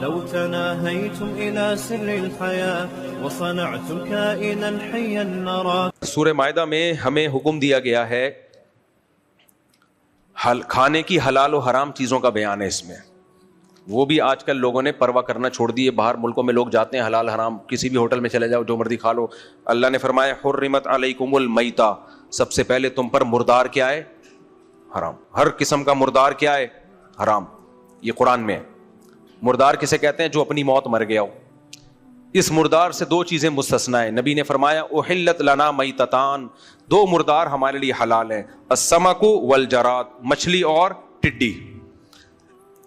لو تناهيتم إلى سر الحياة وصنعتم كائنا حيا نرى. سورہ مائدہ میں ہمیں حکم دیا گیا ہے کھانے کی حلال و حرام چیزوں کا بیان ہے اس میں. وہ بھی آج کل لوگوں نے پرواہ کرنا چھوڑ دی ہے. باہر ملکوں میں لوگ جاتے ہیں حلال حرام کسی بھی ہوٹل میں چلے جاؤ جو مرضی کھا لو. اللہ نے فرمایا حرمت علیکم المیتہ, سب سے پہلے تم پر مردار کیا ہے؟ حرام. ہر قسم کا مردار کیا ہے؟ حرام. یہ قرآن میں ہے. مردار کسے کہتے ہیں؟ جو اپنی موت مر گیا ہو. اس مردار سے دو چیزیں مستثنا ہیں. نبی نے فرمایا احلت لنا میتتان, دو مردار ہمارے لیے حلال ہیں, السمک والجراد, مچھلی اور ٹڈی.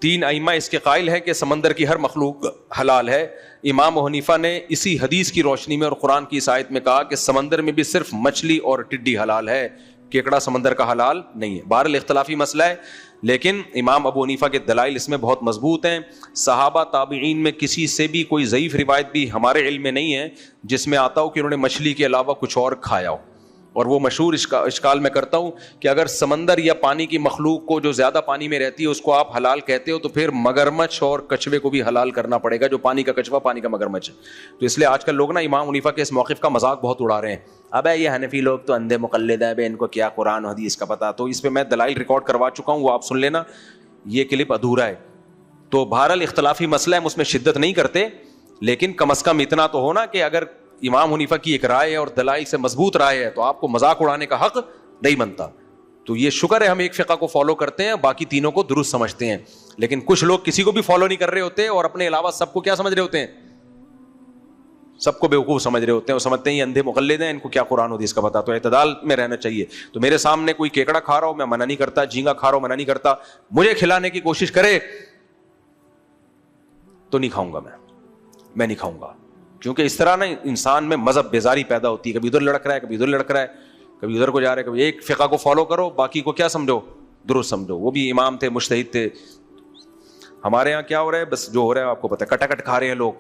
تین ائمہ اس کے قائل ہیں کہ سمندر کی ہر مخلوق حلال ہے. امام ابو حنیفہ نے اسی حدیث کی روشنی میں اور قرآن کی اس آیت میں کہا کہ سمندر میں بھی صرف مچھلی اور ٹڈی حلال ہے, کیکڑا سمندر کا حلال نہیں ہے. بہرحال اختلافی مسئلہ ہے, لیکن امام ابو حنیفہ کے دلائل اس میں بہت مضبوط ہیں. صحابہ تابعین میں کسی سے بھی کوئی ضعیف روایت بھی ہمارے علم میں نہیں ہے جس میں آتا ہو کہ انہوں نے مچھلی کے علاوہ کچھ اور کھایا ہو. اور وہ مشہور اشکال میں کرتا ہوں کہ اگر سمندر یا پانی کی مخلوق کو جو زیادہ پانی میں رہتی ہے اس کو آپ حلال کہتے ہو تو پھر مگرمچھ اور کچھوے کو بھی حلال کرنا پڑے گا, جو پانی کا کچھوا پانی کا مگرمچھ ہے. تو اس لیے آج کل لوگ نا امام حنیفہ کے اس موقف کا مذاق بہت اڑا رہے ہیں. اب یہ حنفی لوگ تو اندھے مقلد ہیں, ان کو کیا قرآن و حدیث کا پتہ. تو اس پہ میں دلائل ریکارڈ کروا چکا ہوں, وہ آپ سن لینا. یہ کلپ ادھورا ہے. تو بہرحال اختلافی مسئلہ ہے, ہم اس میں شدت نہیں کرتے, لیکن کم از کم اتنا تو ہونا کہ اگر امام حنیفہ کی ایک رائے اور دلائل سے مضبوط رائے ہے تو آپ کو مذاق اڑانے کا حق نہیں بنتا. تو یہ شکر ہے ہم ایک فقہ کو فالو کرتے ہیں, باقی تینوں کو درست سمجھتے ہیں. لیکن کچھ لوگ کسی کو بھی فالو نہیں کر رہے ہوتے اور اپنے علاوہ سب کو کیا سمجھ رہے ہوتے ہیں؟ سب کو بیوقوف سمجھ رہے ہوتے ہیں. وہ سمجھتے ہیں یہ اندھے مقلد ہیں, ان کو کیا قرآن حدیث کا پتہ. تو اعتدال میں رہنا چاہیے. تو میرے سامنے کوئی کیکڑا کھا رہا ہو میں منع نہیں کرتا, جھینگا کھا رہا ہو منع نہیں کرتا. مجھے کھلانے کی کوشش کرے تو نہیں کھاؤں گا, میں نہیں کھاؤں گا. کیونکہ اس طرح نا انسان میں مذہب بیزاری پیدا ہوتی ہے. کبھی ادھر لڑک رہا ہے, کبھی ادھر لڑک رہا ہے, کبھی ادھر کو جا رہا ہے, کبھی ایک فقہ کو فالو کرو, باقی کو کیا سمجھو؟ درست سمجھو. وہ بھی امام تھے, مجتہد تھے. ہمارے یہاں کیا ہو رہا ہے؟ بس جو ہو رہا ہے آپ کو پتہ ہے, کٹاکٹ کھا رہے ہیں لوگ.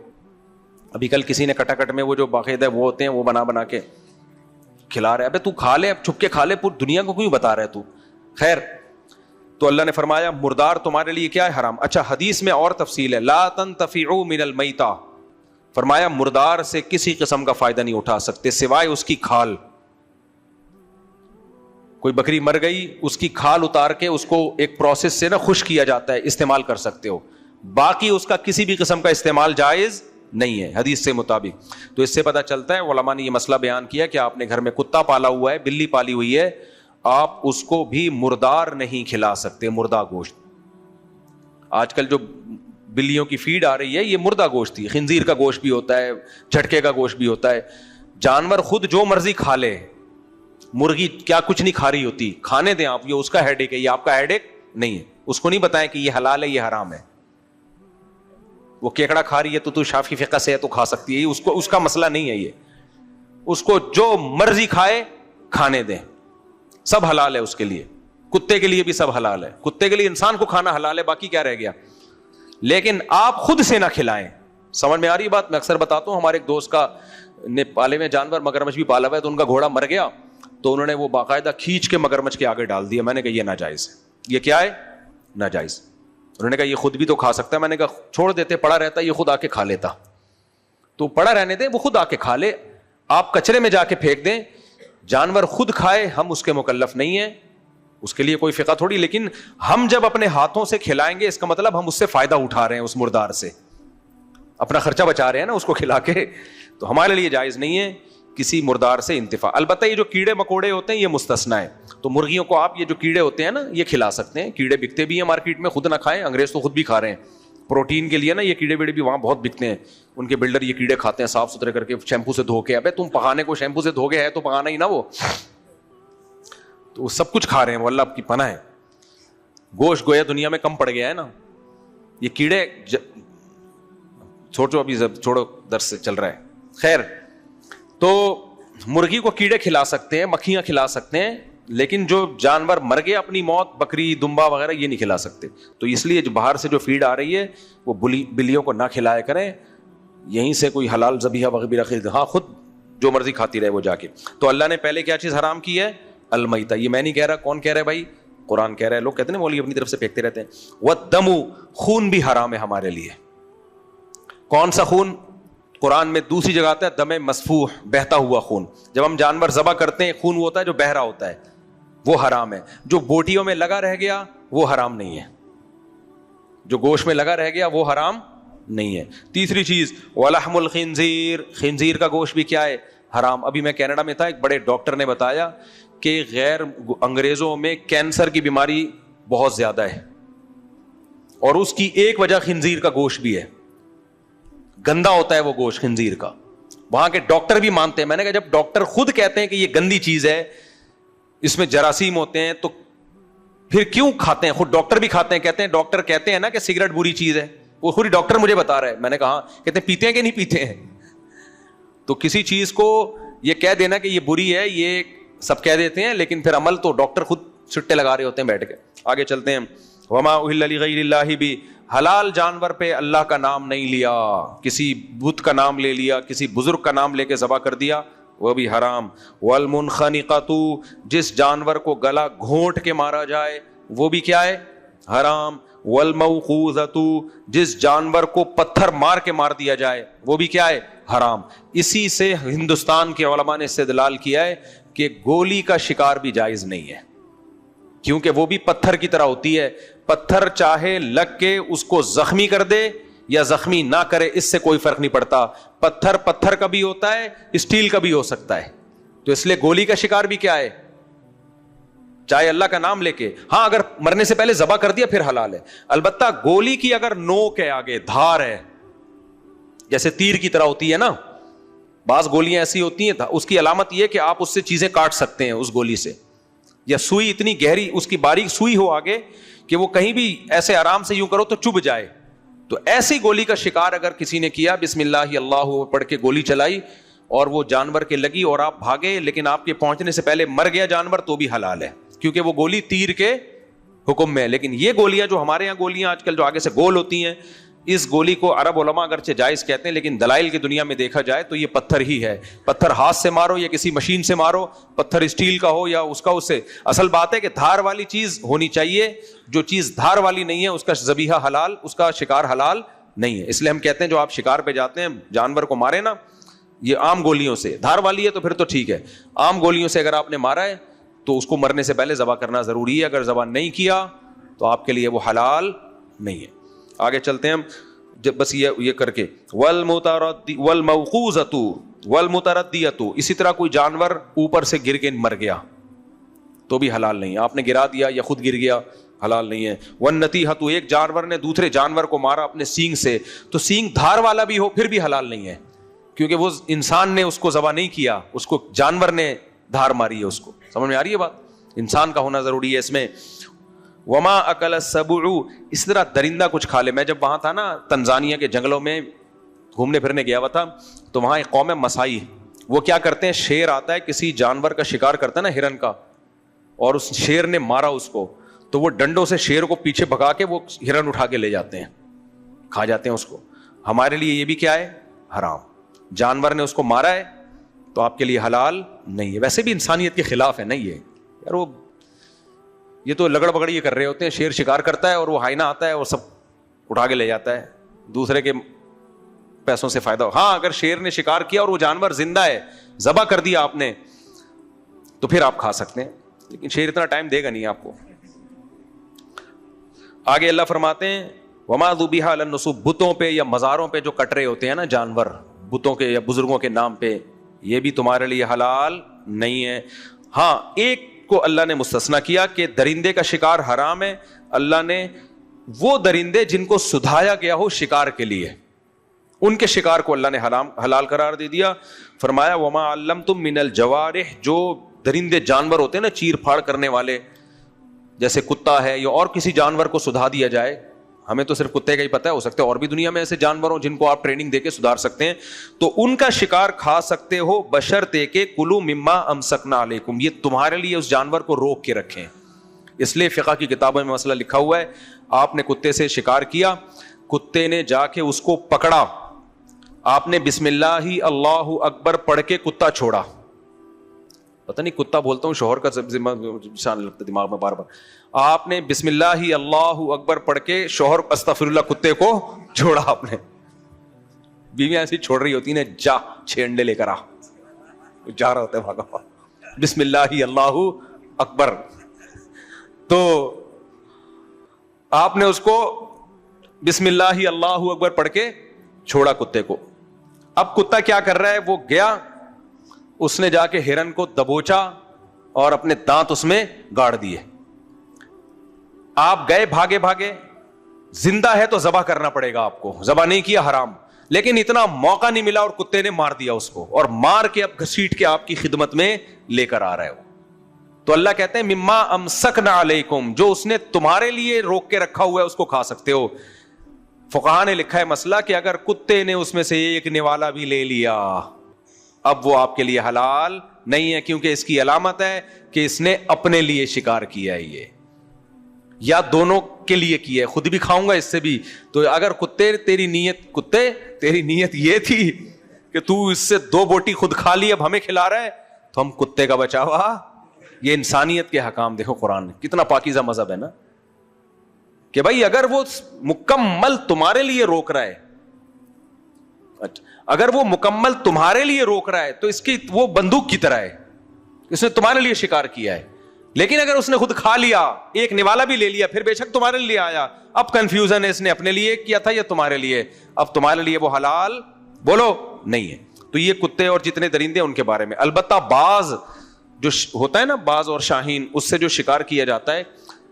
ابھی کل کسی نے کٹاکٹ میں وہ جو باقاعدہ وہ ہوتے ہیں وہ بنا کے کھلا رہے. ابے تو کھا لے, اب چھپ کے کھا لے, پوری دنیا کو کیوں بتا رہا ہے تو؟ خیر, تو اللہ نے فرمایا مردار تمہارے لیے کیا ہے؟ حرام. اچھا, حدیث میں اور تفصیل ہے, لا تنتفعوا من المیتہ, فرمایا مردار سے کسی قسم کا فائدہ نہیں اٹھا سکتے سوائے اس کی کھال. کوئی بکری مر گئی, اس کی کھال اتار کے اس کو ایک پروسیس سے نا خشک کیا جاتا ہے, استعمال کر سکتے ہو. باقی اس کا کسی بھی قسم کا استعمال جائز نہیں ہے حدیث سے مطابق. تو اس سے پتہ چلتا ہے, علماء نے یہ مسئلہ بیان کیا کہ آپ نے گھر میں کتا پالا ہوا ہے, بلی پالی ہوئی ہے, آپ اس کو بھی مردار نہیں کھلا سکتے, مردہ گوشت. آج کل جو بلیوں کی فیڈ آ رہی ہے یہ مردہ گوشت ہی, خنزیر کا گوشت بھی ہوتا ہے, جھٹکے کا گوشت بھی ہوتا ہے. جانور خود جو مرضی کھا لے, مرغی کیا کچھ نہیں کھا رہی ہوتی, کھانے دیں آپ, یہ اس کا ہیڈیک ہے, یہ آپ کا ہیڈیک نہیں ہے. اس کو نہیں بتائیں کہ یہ حلال ہے یہ حرام ہے. وہ کیکڑا کھا رہی ہے تو شافعی فقہ سے ہے تو کھا سکتی ہے, اس کا مسئلہ نہیں ہے یہ. اس کو جو مرضی کھائے کھانے دیں, سب حلال ہے اس کے لیے. کتے کے لیے بھی سب حلال ہے, کتے کے لیے انسان کو کھانا حلال ہے, باقی کیا رہ گیا. لیکن آپ خود سے نہ کھلائیں. سمجھ میں آ رہی بات؟ میں اکثر بتاتا ہوں, ہمارے ایک دوست کا نے پالے میں جانور مگرمچھ بھی پالا ہوا ہے, تو ان کا گھوڑا مر گیا تو انہوں نے وہ باقاعدہ کھینچ کے مگرمچھ کے آگے ڈال دیا. میں نے کہا یہ ناجائز ہے. یہ کیا ہے؟ ناجائز. انہوں نے کہا یہ خود بھی تو کھا سکتا ہے. میں نے کہا چھوڑ دیتے, پڑا رہتا, یہ خود آ کے کھا لیتا. تو پڑا رہنے دیں, وہ خود آ کے کھا لے, آپ کچرے میں جا کے پھینک دیں. جانور خود کھائے, ہم اس کے مکلف نہیں ہیں, اس کے لیے کوئی فقہ تھوڑی. لیکن ہم جب اپنے ہاتھوں سے کھلائیں گے اس کا مطلب ہم اس سے فائدہ اٹھا رہے ہیں, اس مردار سے اپنا خرچہ بچا رہے ہیں نا اس کو کھلا کے. تو ہمارے لیے جائز نہیں ہے کسی مردار سے انتفاع. البتہ یہ جو کیڑے مکوڑے ہوتے ہیں یہ مستثنا ہے. تو مرغیوں کو آپ یہ جو کیڑے ہوتے ہیں نا یہ کھلا سکتے ہیں. کیڑے بکتے بھی ہیں مارکیٹ میں, خود نہ کھائیں, انگریز تو خود بھی کھا رہے ہیں پروٹین کے لیے نا. یہ کیڑے ویڑے بھی وہاں بہت بکتے ہیں, ان کے بلڈر یہ کیڑے کھاتے ہیں صاف ستھرے کر کے, شیمپو سے دھو کے. ابے تم پکانے کو شیمپو سے دھو کے ہے تو پکانا ہی نا وہ, تو وہ سب کچھ کھا رہے ہیں, وہ اللہ کی پناہ ہے. گوشت گویا دنیا میں کم پڑ گیا ہے نا. یہ کیڑے چھوڑو, ابھی چھوڑو, درس سے چل رہا ہے. خیر, تو مرغی کو کیڑے کھلا سکتے ہیں, مکھیاں کھلا سکتے ہیں, لیکن جو جانور مر گئے اپنی موت, بکری دمبا وغیرہ, یہ نہیں کھلا سکتے. تو اس لیے جو باہر سے جو فیڈ آ رہی ہے وہ بلیوں کو نہ کھلایا کریں. یہیں سے کوئی حلال ذبیحہ وغیرہ خرید, ہاں خود جو مرضی کھاتی رہے وہ جا کے. تو اللہ نے پہلے کیا چیز حرام کی ہے؟ المیتہ. یہ میں نہیں کہہ رہا, کون کہہ رہا ہے بھائی؟ قرآن کہہ رہا ہے. لوگ کہتے ہیں مولوی اپنی طرف سے پھینکتے رہتے ہیں. والدم, خون بھی حرام ہے ہمارے لیے. کون سا خون؟ قرآن میں دوسری جگہ آتا ہے دم مسفوح، بہتا ہوا خون. جب ہم جانور ذبح کرتے ہیں خون وہ ہوتا ہے جو بہ رہا ہوتا ہے، وہ حرام ہے. جو بوٹیوں میں لگا رہ گیا وہ حرام نہیں ہے، جو گوشت میں لگا رہ گیا وہ حرام نہیں ہے. تیسری چیز ولحم الخنزیر، خنزیر کا گوشت بھی کیا ہے؟ حرام. ابھی میں کینیڈا میں تھا، ایک بڑے ڈاکٹر نے بتایا کہ غیر انگریزوں میں کینسر کی بیماری بہت زیادہ ہے اور اس کی ایک وجہ خنزیر کا گوشت بھی ہے. گندا ہوتا ہے وہ گوشت خنزیر کا. وہاں کے ڈاکٹر بھی مانتے ہیں. میں نے کہا جب ڈاکٹر خود کہتے ہیں کہ یہ گندی چیز ہے، اس میں جراثیم ہوتے ہیں، تو پھر کیوں کھاتے ہیں؟ خود ڈاکٹر بھی کھاتے ہیں. کہتے ہیں ڈاکٹر کہتے ہیں نا کہ سگریٹ بری چیز ہے، وہ خود ڈاکٹر مجھے بتا رہا ہے. میں نے کہا کہتے ہیں پیتے ہیں کہ نہیں پیتے ہیں. تو کسی چیز کو یہ کہہ دینا کہ یہ بری ہے یہ سب کہہ دیتے ہیں، لیکن پھر عمل تو ڈاکٹر خود چھٹے لگا رہے ہوتے ہیں بیٹھ کے. آگے چلتے ہیں. وما اہل لغیر اللہ بھی، حلال جانور پہ اللہ کا نام نہیں لیا، کسی بت کا نام لے لیا، کسی بزرگ کا نام لے کے ذبح کر دیا، وہ بھی حرام. والمنخنقۃ، جس جانور کو گلا گھونٹ کے مارا جائے وہ بھی کیا ہے؟ حرام. والموقوذۃ، جس جانور کو پتھر مار کے مار دیا جائے وہ بھی کیا ہے؟ حرام. اسی سے ہندوستان کے علماء نے استدلال کیا ہے کہ گولی کا شکار بھی جائز نہیں ہے، کیونکہ وہ بھی پتھر کی طرح ہوتی ہے. پتھر چاہے لگ کے اس کو زخمی کر دے یا زخمی نہ کرے، اس سے کوئی فرق نہیں پڑتا. پتھر پتھر کا بھی ہوتا ہے، اسٹیل کا بھی ہو سکتا ہے. تو اس لیے گولی کا شکار بھی کیا ہے؟ چاہے اللہ کا نام لے کے. ہاں اگر مرنے سے پہلے ذبح کر دیا پھر حلال ہے. البتہ گولی کی اگر نوک ہے، آگے دھار ہے، جیسے تیر کی طرح ہوتی ہے نا، بعض گولیاں ایسی ہوتی ہیں، اس کی علامت یہ کہ آپ اس سے چیزیں کاٹ سکتے ہیں اس گولی سے. یا سوئی اتنی گہری، اس کی باریک سوئی ہو آگے کہ وہ کہیں بھی ایسے آرام سے یوں کرو تو چبھ جائے. تو ایسی گولی کا شکار اگر کسی نے کیا، بسم اللہ اللہ پڑھ کے گولی چلائی اور وہ جانور کے لگی اور آپ بھاگے لیکن آپ کے پہنچنے سے پہلے مر گیا جانور، تو بھی حلال ہے، کیونکہ وہ گولی تیر کے حکم میں ہے. لیکن یہ گولیاں جو ہمارے یہاں گولیاں آج کل جو آگے سے گول ہوتی ہیں، اس گولی کو عرب علماء اگرچہ جائز کہتے ہیں، لیکن دلائل کی دنیا میں دیکھا جائے تو یہ پتھر ہی ہے. پتھر ہاتھ سے مارو یا کسی مشین سے مارو، پتھر اسٹیل کا ہو یا اس کا، اس سے اصل بات ہے کہ دھار والی چیز ہونی چاہیے. جو چیز دھار والی نہیں ہے اس کا ذبیحہ حلال، اس کا شکار حلال نہیں ہے. اس لیے ہم کہتے ہیں جو آپ شکار پہ جاتے ہیں جانور کو مارے نا، یہ عام گولیوں سے، دھار والی ہے تو پھر تو ٹھیک ہے، عام گولیوں سے اگر آپ نے مارا ہے تو اس کو مرنے سے پہلے ذبح کرنا ضروری ہے. اگر ذبح نہیں کیا تو آپ کے لیے وہ حلال نہیں ہے. آگے چلتے ہیں ہم، جب بس یہ کر کے والموقوذۃ والمتردیۃ، اسی طرح کوئی جانور اوپر سے گر کے مر گیا تو بھی حلال نہیں. آپ نے گرا دیا یا خود گر گیا، حلال نہیں ہے. والنتیھۃ، ایک جانور نے دوسرے جانور کو مارا اپنے سینگ سے، تو سینگ دھار والا بھی ہو پھر بھی حلال نہیں ہے، کیونکہ وہ انسان نے اس کو ذبح نہیں کیا، اس کو جانور نے دھار ماری ہے. اس کو سمجھ میں آ رہی ہے بات؟ انسان کا ہونا ضروری ہے اس میں. وما اکل السبع، اس طرح درندہ کچھ کھا لے. میں جب وہاں تھا نا تنزانیہ کے جنگلوں میں گھومنے پھرنے گیا ہوا تھا، تو وہاں ایک قوم ہے مسائی. وہ کیا کرتے ہیں، شیر آتا ہے کسی جانور کا شکار کرتا ہے نا، ہرن کا، اور اس شیر نے مارا اس کو، تو وہ ڈنڈوں سے شیر کو پیچھے بھگا کے وہ ہرن اٹھا کے لے جاتے ہیں، کھا جاتے ہیں اس کو. ہمارے لیے یہ بھی کیا ہے؟ حرام. جانور نے اس کو مارا ہے تو آپ کے لیے حلال نہیں ہے. ویسے بھی انسانیت کے خلاف ہے نہیں ہے یار. وہ یہ تو لگڑ بگڑ یہ کر رہے ہوتے ہیں. شیر شکار کرتا ہے اور وہ ہائنا آتا ہے اور سب اٹھا کے لے جاتا ہے، دوسرے کے پیسوں سے فائدہ ہو. ہاں اگر شیر نے شکار کیا اور وہ جانور زندہ ہے، ذبح کر دیا آپ نے، تو پھر آپ کھا سکتے ہیں، لیکن شیر اتنا ٹائم دے گا نہیں آپ کو. آگے اللہ فرماتے ہیں وما ذبح علی النصب، بتوں پہ یا مزاروں پہ جو کٹ رہے ہوتے ہیں نا جانور، بتوں کے یا بزرگوں کے نام پہ، یہ بھی تمہارے لیے حلال نہیں ہے. ہاں ایک کو اللہ نے مستثنا کیا کہ درندے کا شکار حرام ہے. اللہ نے وہ درندے جن کو سدھایا گیا ہو شکار کے لیے، ان کے شکار کو اللہ نے حلال قرار دے دیا. فرمایا وما علمتم من الجوارح، جو درندے جانور ہوتے ہیں نا چیر پھاڑ کرنے والے، جیسے کتا ہے یا اور کسی جانور کو سدھا دیا جائے. ہمیں تو صرف کتے کا ہی پتہ ہے، ہو سکتا ہے اور بھی دنیا میں ایسے جانور ہوں جن کو آپ ٹریننگ دے کے سدھار سکتے ہیں، تو ان کا شکار کھا سکتے ہو بشرطے کہ کلوا مما امسکنا علیکم، یہ تمہارے لیے اس جانور کو روک کے رکھیں. اس لیے فقہ کی کتابوں میں مسئلہ لکھا ہوا ہے، آپ نے کتے سے شکار کیا، کتے نے جا کے اس کو پکڑا، آپ نے بسم اللہ اللہ اکبر پڑھ کے کتا چھوڑا. پتہ نہیں کتا بولتا ہوں شوہر کا نشان لگتا دماغ میں بار بار. آپ نے بسم اللہ اللہ اکبر پڑھ کے شوہر استغفر اللہ کتے کو چھوڑا آپ نے، بیوی ایسی چھوڑ رہی ہوتی ہیں, جا 6 انڈے لے کر آ, جا رہا ہوتا ہے بھاگا ہوا, بسم اللہ اللہ اکبر. تو آپ نے اس کو بسم اللہ اللہ اکبر پڑھ کے چھوڑا کتے کو. اب کتا کیا کر رہا ہے, وہ گیا, اس نے جا کے ہرن کو دبوچا اور اپنے دانت اس میں گاڑ دیے. آپ گئے بھاگے بھاگے, زندہ ہے تو ذبح کرنا پڑے گا آپ کو, ذبح نہیں کیا حرام, لیکن اتنا موقع نہیں ملا اور کتے نے مار دیا اس کو, اور مار کے اب گھسیٹ کے آپ کی خدمت میں لے کر آ رہا ہے وہ. تو اللہ کہتے ہیں مما امسکنا علیکم, جو اس نے تمہارے لیے روک کے رکھا ہوا ہے اس کو کھا سکتے ہو. فقہاء نے لکھا ہے مسئلہ کہ اگر کتے نے اس میں سے ایک نوالا بھی لے لیا, اب وہ آپ کے لیے حلال نہیں ہے, کیونکہ اس کی علامت ہے کہ اس نے اپنے لیے شکار کیا ہے, یہ یا دونوں کے لیے کیا ہے, خود بھی کھاؤں گا اس سے بھی. تو اگر کتے تیری نیت یہ تھی کہ تو اس سے 2 بوٹی خود کھا لی, اب ہمیں کھلا رہا ہے, تو ہم کتے کا بچاوا. یہ انسانیت کے حکام دیکھو, قرآن کتنا پاکیزہ مذہب ہے نا, کہ بھائی اگر وہ مکمل تمہارے لیے روک رہا ہے, اگر وہ مکمل تمہارے لیے روک رہا ہے تو اس کی وہ بندوق کی طرح ہے, اس نے تمہارے لیے شکار کیا ہے. لیکن اگر اس نے خود کھا لیا, ایک نوالا بھی لے لیا, پھر بے شک تمہارے لیے آیا, اب کنفیوژن ہے اس نے اپنے لیے کیا تھا یا تمہارے لیے, اب تمہارے لیے وہ حلال بولو نہیں ہے. تو یہ کتے اور جتنے درندے ان کے بارے میں. البتہ باز جو ہوتا ہے نا, باز اور شاہین, اس سے جو شکار کیا جاتا ہے,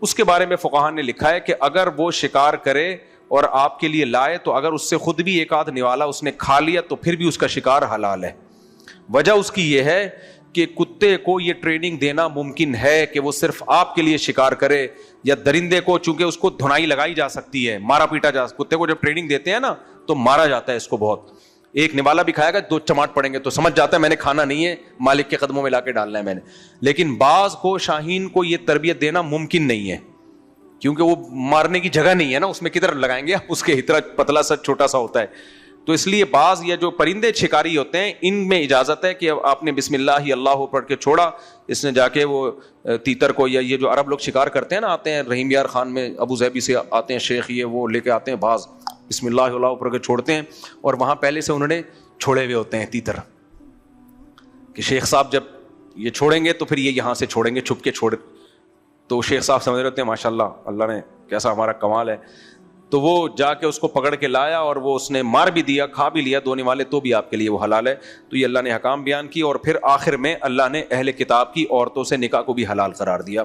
اس کے بارے میں فقہاء نے لکھا ہے کہ اگر وہ شکار کرے اور آپ کے لیے لائے, تو اگر اس سے خود بھی ایک آدھ نوالا اس نے کھا لیا تو پھر بھی اس کا شکار حلال ہے. وجہ اس کی یہ ہے کہ کتے کو یہ ٹریننگ دینا ممکن ہے کہ وہ صرف آپ کے لیے شکار کرے, یا درندے کو چونکہ اس کو دھنائی لگائی جا سکتی ہے, مارا پیٹا جا, کتے کو جب ٹریننگ دیتے ہیں نا تو مارا جاتا ہے اس کو بہت. ایک نوالا بھی کھائے گا 2 چماٹ پڑیں گے تو سمجھ جاتا ہے میں نے کھانا نہیں ہے, مالک کے قدموں میں لا کے ڈالنا ہے میں نے. لیکن باز کو, شاہین کو یہ تربیت دینا ممکن نہیں ہے, کیونکہ وہ مارنے کی جگہ نہیں ہے نا, اس میں کدھر لگائیں گے, اس کے اتنا پتلا سا چھوٹا سا ہوتا ہے. تو اس لیے باز یا جو پرندے شکاری ہوتے ہیں ان میں اجازت ہے کہ آپ نے بسم اللہ اللہ پڑھ کے چھوڑا, اس نے جا کے وہ تیتر کو, یا یہ جو عرب لوگ شکار کرتے ہیں نا, آتے ہیں رحیم یار خان میں ابو ظہبی سے آتے ہیں شیخ, یہ وہ لے کے آتے ہیں باز, بسم اللہ اللہ پڑھ کے چھوڑتے ہیں, اور وہاں پہلے سے انہوں نے چھوڑے ہوئے ہوتے ہیں تیتر, کہ شیخ صاحب جب یہ چھوڑیں گے تو پھر یہ یہاں سے چھوڑیں گے, چھپ کے چھوڑ. تو شیخ صاحب سمجھ رہے ہوتے ہیں ماشاء اللہ, اللہ نے کیسا ہمارا کمال ہے. تو وہ جا کے اس کو پکڑ کے لایا, اور وہ اس نے مار بھی دیا, کھا بھی لیا 2 نوالے, تو بھی آپ کے لیے وہ حلال ہے. تو یہ اللہ نے حکام بیان کی. اور پھر آخر میں اللہ نے اہل کتاب کی عورتوں سے نکاح کو بھی حلال قرار دیا,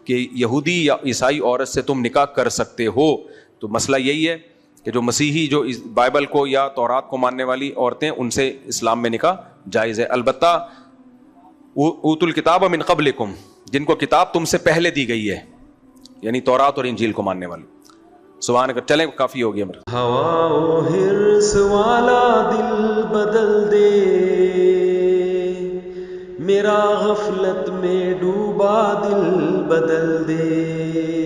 کہ یہودی یا عیسائی عورت سے تم نکاح کر سکتے ہو. تو مسئلہ یہی ہے کہ جو مسیحی, جو بائبل کو یا تورات کو ماننے والی عورتیں, ان سے اسلام میں نکاح جائز ہے. البتہ اوتوا الکتاب من قبلکم, جن کو کتاب تم سے پہلے دی گئی ہے, یعنی تورات اور انجیل کو ماننے والے. سبحان اللہ. چلیں کافی ہو گیا میرا. ہوا و حرص والا دل بدل دے, میرا غفلت میں ڈوبا دل بدل دے.